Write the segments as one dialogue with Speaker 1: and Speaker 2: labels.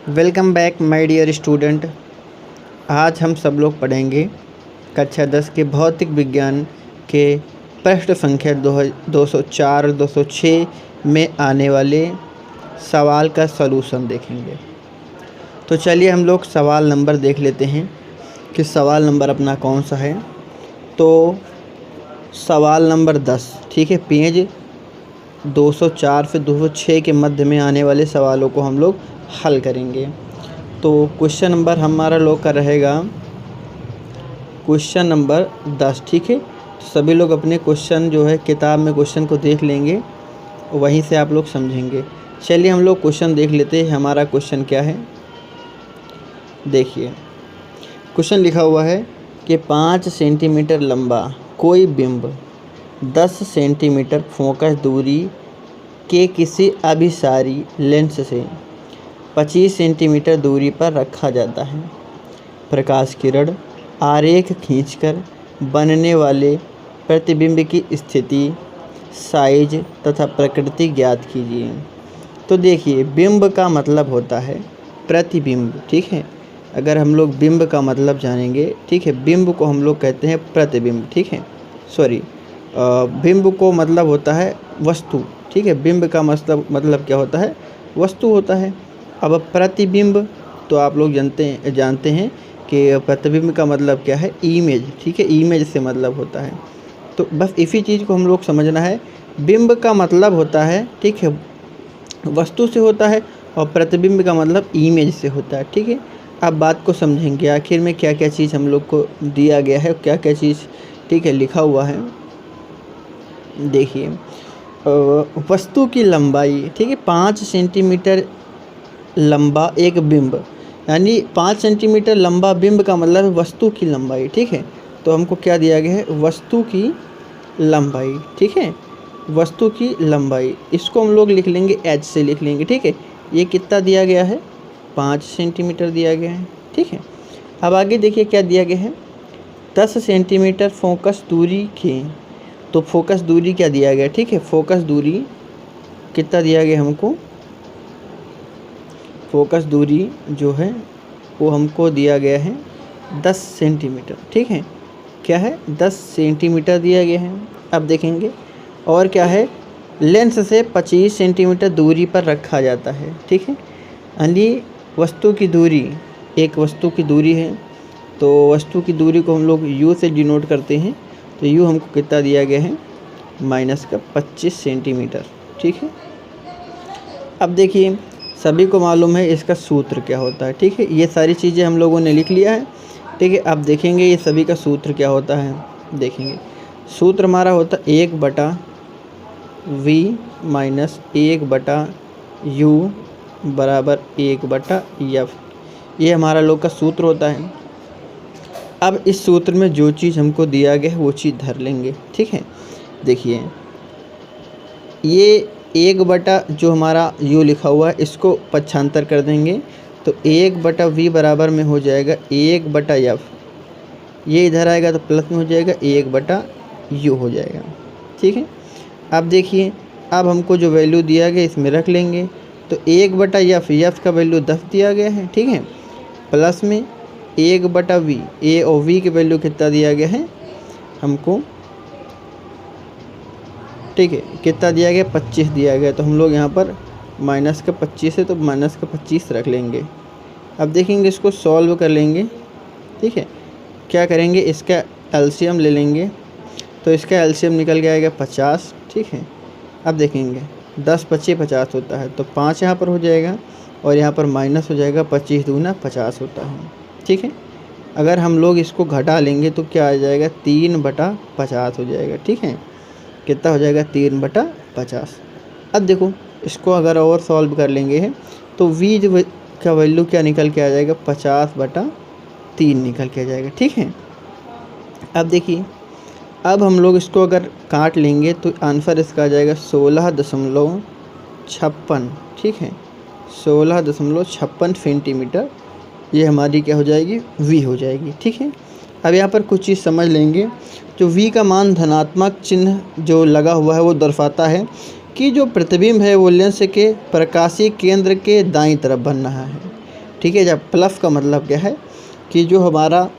Speaker 1: Welcome back my dear student. आज हम सब लोग पढ़ेंगे कक्षा 10 के भौतिक विज्ञान के प्रश्न संख्या 204 और 206 में आने वाले सवाल का सलूशन देखेंगे। तो चलिए हम लोग सवाल नंबर देख लेते हैं कि सवाल नंबर अपना कौन सा है। तो सवाल नंबर 10, ठीक है, पेज 204 से 206 के मध्य में आने वाले सवालों को हम लोग हल करेंगे। तो क्वेश्चन नंबर हमारा लोग का रहेगा क्वेश्चन नंबर 10, ठीक है। तो सभी लोग अपने क्वेश्चन जो है किताब में क्वेश्चन को देख लेंगे, वहीं से आप लोग समझेंगे। चलिए हम लोग क्वेश्चन देख लेते हैं। हमारा क्वेश्चन क्या है, देखिए। क्वेश्चन लिखा हुआ है कि 5 सेंटीमीटर लंबा कोई बिंब 10 सेंटीमीटर फोकस दूरी के किसी अभिसारी लेंस से 25 सेंटीमीटर दूरी पर रखा जाता है। प्रकाश किरण आरेख खींचकर बनने वाले प्रतिबिंब की स्थिति, साइज तथा प्रकृति ज्ञात कीजिए। तो देखिए, बिंब का मतलब होता है प्रतिबिंब, ठीक है। अगर हम लोग बिंब का मतलब जानेंगे, ठीक है, बिंब को हम लोग कहते हैं प्रतिबिंब, ठीक है। सॉरी, बिंब को मतलब होता है वस्तु, ठीक है। बिंब का मतलब क्या होता है, वस्तु होता है। अब प्रतिबिंब तो आप लोग जानते हैं कि प्रतिबिंब का मतलब क्या है, इमेज, ठीक है। इमेज से मतलब होता है। तो बस इसी चीज़ को हम लोग समझना है। बिंब का मतलब होता है, ठीक है, वस्तु से होता है, और प्रतिबिंब का मतलब इमेज से होता है, ठीक है। अब बात को समझेंगे आखिर में क्या क्या चीज़ हम लोग को दिया गया है, क्या क्या चीज़, ठीक है, लिखा हुआ है। देखिए, वस्तु की लंबाई, ठीक है, 5 सेंटीमीटर लंबा एक बिंब, यानी 5 सेंटीमीटर लंबा बिंब का मतलब है वस्तु की लंबाई, ठीक है। तो हमको क्या दिया गया है, वस्तु की लंबाई, ठीक है, वस्तु की लंबाई। इसको हम लोग लिख लेंगे एच से लिख लेंगे, ठीक है। ये कितना दिया गया है, 5 सेंटीमीटर दिया गया है, ठीक है। अब आगे देखिए क्या दिया गया है, 10 सेंटीमीटर फोकस दूरी के। तो फोकस दूरी क्या दिया गया, ठीक है, फोकस दूरी कितना दिया गया हमको, फोकस दूरी जो है वो हमको दिया गया है 10 सेंटीमीटर, ठीक है। क्या है, 10 सेंटीमीटर दिया गया है। अब देखेंगे और क्या है, लेंस से 25 सेंटीमीटर दूरी पर रखा जाता है, ठीक है। यानी वस्तु की दूरी, एक वस्तु की दूरी है, तो वस्तु की दूरी को हम लोग यू से डिनोट करते हैं। तो यू हमको कितना दिया गया है, -25 सेंटीमीटर, ठीक है। अब देखिए, सभी को मालूम है इसका सूत्र क्या होता है, ठीक है। ये सारी चीज़ें हम लोगों ने लिख लिया है, ठीक है। अब देखेंगे ये सभी का सूत्र क्या होता है। देखेंगे, सूत्र हमारा होता है 1/v माइनस 1/u बराबर 1/f। ये हमारा लोग का सूत्र होता है। अब इस सूत्र में जो चीज़ हमको दिया गया है वो चीज़ धर लेंगे, ठीक है। देखिए, ये 1 जो हमारा u लिखा हुआ है इसको पक्षांतर कर देंगे, तो 1/v बराबर में हो जाएगा 1/f। ये इधर आएगा तो प्लस में हो जाएगा 1/u हो जाएगा, ठीक है। अब देखिए, अब हमको जो वैल्यू दिया गया इसमें रख लेंगे। तो 1/f, f का वैल्यू 10 दिया गया है, ठीक है, प्लस में 1/v, a और v की वैल्यू कितना दिया गया है हमको, ठीक है, कितना दिया गया, 25 दिया गया। तो हम लोग यहाँ पर -25 है तो -25 रख लेंगे। अब देखेंगे इसको सॉल्व कर लेंगे, ठीक है। क्या करेंगे, इसका एलसीएम ले लेंगे। तो इसका एलसीएम निकल के आएगा 50, ठीक है। अब देखेंगे 10 25 50 होता है, तो 5 यहाँ पर हो जाएगा और यहाँ पर माइनस हो जाएगा, 25 दूना 50 होता है, ठीक है। अगर हम लोग इसको घटा लेंगे तो क्या आ जाएगा, 3/50 हो जाएगा, ठीक है। कितना हो जाएगा, 3/50। अब देखो इसको अगर और सॉल्व कर लेंगे तो v का वैल्यू क्या निकल के आ जाएगा, 50/3 निकल के आ जाएगा, ठीक है। अब देखिए, अब हम लोग इसको अगर काट लेंगे तो आंसर इसका आ जाएगा 16.56, ठीक है, 16.56 सेंटीमीटर। ये हमारी क्या हो जाएगी, v हो जाएगी, ठीक है। अब यहाँ पर कुछ चीज़ समझ लेंगे। जो v का मान धनात्मक चिन्ह जो लगा हुआ है वो दर्शाता है कि जो प्रतिबिंब है वो लेंस के प्रकाशीय केंद्र के दाईं तरफ बन रहा है। ठीक है। जब प्लस का मतलब क्या है कि जो हमारा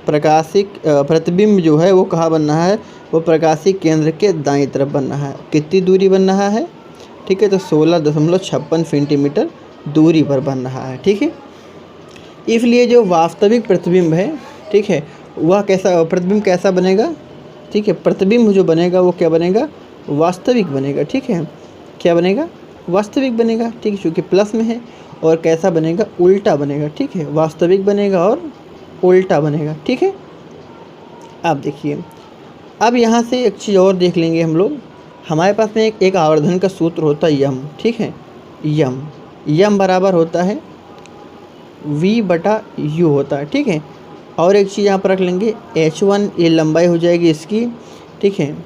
Speaker 1: प्रकाशिक प्रतिबिंब जो है वो कहाँ बन रहा है, वो प्रकाशिक केंद्र के दाईं तरफ बन रहा है। कितनी दूरी बन रहा है, ठीक है, तो 16.56 सेंटीमीटर दूरी पर बन रहा है, ठीक है। इसलिए जो वास्तविक प्रतिबिंब है, ठीक है, वह कैसा प्रतिबिंब कैसा बनेगा, ठीक है, प्रतिबिंब जो बनेगा वो क्या बनेगा, वास्तविक बनेगा, ठीक है। क्या बनेगा, वास्तविक बनेगा, ठीक है, क्योंकि प्लस में है। और कैसा बनेगा, उल्टा बनेगा, ठीक है, वास्तविक बनेगा और उल्टा बनेगा, ठीक है। आप देखिए, अब यहाँ से एक चीज़ और देख लेंगे हम लोग। हमारे पास में एक आवर्धन का सूत्र होता है यम, ठीक है, यम बराबर होता है V/U होता है, ठीक है। और एक चीज़ यहाँ पर रख लेंगे H1, ये लंबाई हो जाएगी इसकी, ठीक है,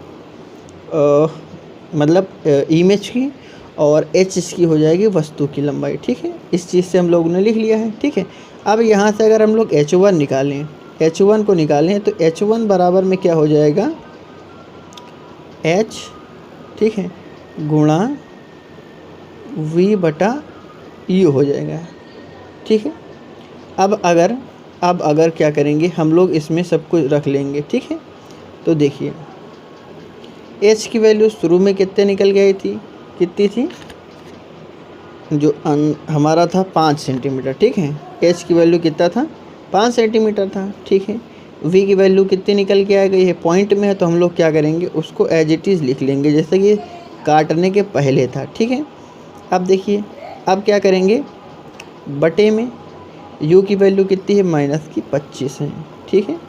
Speaker 1: मतलब इमेज की, और H इसकी हो जाएगी वस्तु की लंबाई, ठीक है। इस चीज़ से हम लोगों ने लिख लिया है, ठीक है। अब यहाँ से अगर हम लोग H1 निकालें, H1 को निकालें तो H1 बराबर में क्या हो जाएगा, H, ठीक है, गुणा V/U हो जाएगा, ठीक है। अब अगर क्या करेंगे हम लोग, इसमें सब कुछ रख लेंगे, ठीक है। तो देखिए H की वैल्यू शुरू में कितने निकल गई थी, कितनी थी, जो हमारा था 5 सेंटीमीटर, ठीक है। H की वैल्यू कितना था, 5 सेंटीमीटर था, ठीक है। V की वैल्यू कितनी निकल के आ गई है, पॉइंट में है, तो हम लोग क्या करेंगे, उसको एज इट इज़ लिख लेंगे जैसे कि काटने के पहले था, ठीक है। अब देखिए, अब क्या करेंगे, बटे में U की वैल्यू कितनी है, -25 है, ठीक है।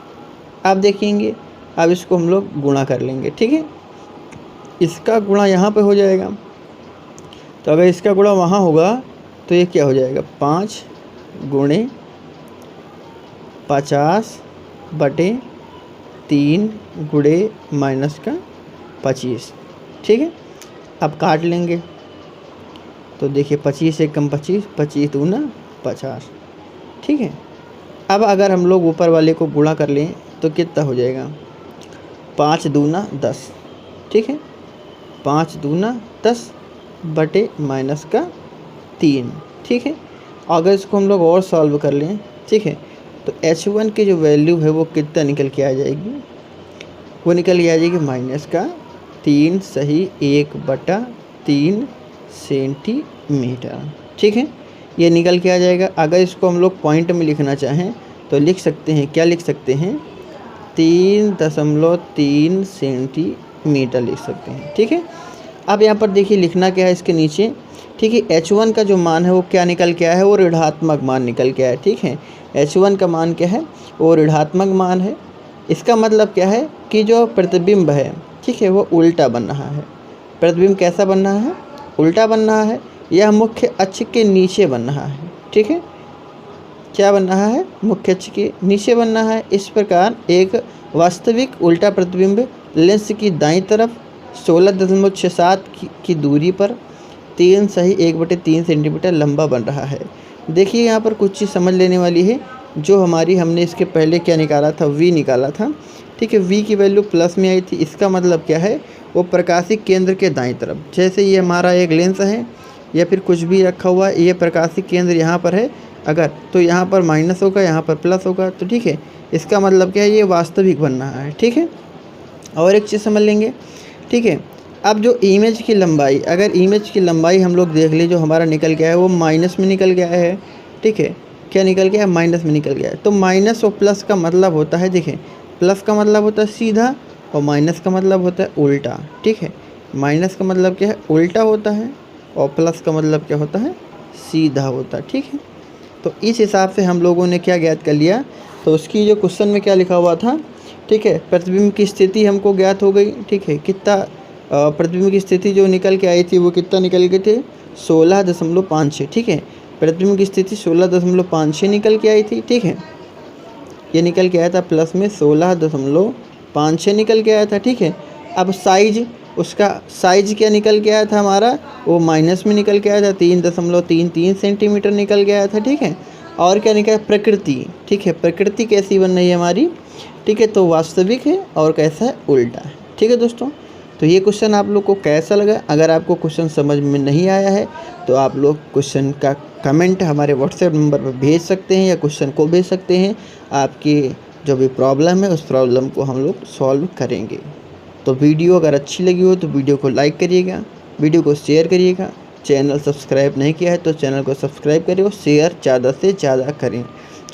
Speaker 1: अब देखेंगे, अब इसको हम लोग गुणा कर लेंगे, ठीक है। इसका गुणा यहाँ पे हो जाएगा, तो अगर इसका गुणा वहाँ होगा तो ये क्या हो जाएगा, 5 × 50/3 × -25, ठीक है। अब काट लेंगे, तो देखिए 25 से कम 25, 25 दूना 50, ठीक है। अब अगर हम लोग ऊपर वाले को गुणा कर लें तो कितना हो जाएगा, 5 दूना 10, ठीक है, 5 दूना 10 बटे -3, ठीक है। अगर इसको हम लोग और सॉल्व कर लें, ठीक है, तो H1 की जो वैल्यू है वो कितना निकल के आ जाएगी, वो निकल के आ जाएगी -3 सही 1/3 सेंटीमीटर, ठीक है। ये निकल के आ जाएगा। अगर इसको हम लोग पॉइंट में लिखना चाहें तो लिख सकते हैं, क्या लिख सकते हैं, 3.3 सेंटीमीटर लिख सकते हैं, ठीक है। अब यहाँ पर देखिए लिखना क्या है इसके नीचे, ठीक है। H1 का जो मान है वो क्या निकल के आया है, वो ऋणात्मक मान निकल के आया है, ठीक है। H1 का मान क्या है, वो ऋणात्मक मान है। इसका मतलब क्या है कि जो प्रतिबिंब है, ठीक है, वो उल्टा बन रहा है। प्रतिबिंब कैसा बन रहा है, उल्टा बन रहा है। यह मुख्य अक्ष के नीचे बन रहा है, ठीक है। क्या बन रहा है, मुख्य अक्ष के नीचे बन रहा है। इस प्रकार एक वास्तविक उल्टा प्रतिबिंब लेंस की दाईं तरफ 16.67 की दूरी पर 3 सही 1/3 सेंटीमीटर लंबा बन रहा है। देखिए यहाँ पर कुछ चीज़ समझ लेने वाली है। जो हमारी हमने इसके पहले क्या निकाला था, V निकाला था, ठीक है। V की वैल्यू प्लस में आई थी। इसका मतलब क्या है, वो प्रकाशिक केंद्र के दाईं तरफ, जैसे ये हमारा एक लेंस है या फिर कुछ भी रखा हुआ है, ये प्रकाशिक केंद्र यहाँ पर है अगर, तो यहाँ पर माइनस होगा, यहाँ पर प्लस होगा, तो ठीक है। इसका मतलब क्या है, ये वास्तविक बन रहा है, ठीक है। और एक चीज़ समझ लेंगे, ठीक है। अब जो इमेज की लंबाई, अगर इमेज की लंबाई हम लोग देख लें, जो हमारा निकल गया है वो माइनस में निकल गया है, ठीक है। क्या निकल गया है, माइनस में निकल गया है। तो माइनस और प्लस का मतलब होता है, देखें, प्लस का मतलब होता है सीधा और माइनस का मतलब होता है उल्टा, ठीक है। माइनस का मतलब क्या है, उल्टा होता है, और प्लस का मतलब क्या होता है, सीधा होता है, ठीक है। तो इस हिसाब से हम लोगों ने क्या ज्ञात कर लिया, तो उसकी जो क्वेश्चन में क्या लिखा हुआ था, ठीक है, प्रतिबिंब की स्थिति हमको ज्ञात हो गई, ठीक है। कितना प्रतिबिंब की स्थिति जो निकल के आई थी वो कितना निकल के थे, 16.56, ठीक है। प्रतिबिंब की स्थिति 16.56 निकल के आई थी, ठीक है। ये निकल के आया था प्लस में 16.56 निकल के आया था, ठीक है। अब साइज, उसका साइज क्या निकल के आया था हमारा, वो माइनस में निकल के आया था, 3.33 सेंटीमीटर निकल के आया था, ठीक है। और क्या निकला, प्रकृति, ठीक है। प्रकृति कैसी बन रही है हमारी, ठीक है, तो वास्तविक है और कैसा है, उल्टा है, ठीक है दोस्तों। तो ये क्वेश्चन आप लोग को कैसा लगा? अगर आपको क्वेश्चन समझ में नहीं आया है तो आप लोग क्वेश्चन का कमेंट हमारे व्हाट्सएप नंबर पर भेज सकते हैं या क्वेश्चन को भेज सकते हैं। आपकी जो भी प्रॉब्लम है उस प्रॉब्लम को हम लोग सॉल्व करेंगे। तो वीडियो अगर अच्छी लगी हो तो वीडियो को लाइक करिएगा, वीडियो को शेयर करिएगा। चैनल सब्सक्राइब नहीं किया है तो चैनल को सब्सक्राइब करें और शेयर ज़्यादा से ज़्यादा करें।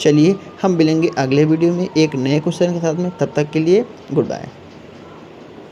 Speaker 1: चलिए हम मिलेंगे अगले वीडियो में एक नए क्वेश्चन के साथ में, तब तक के लिए गुड बाय।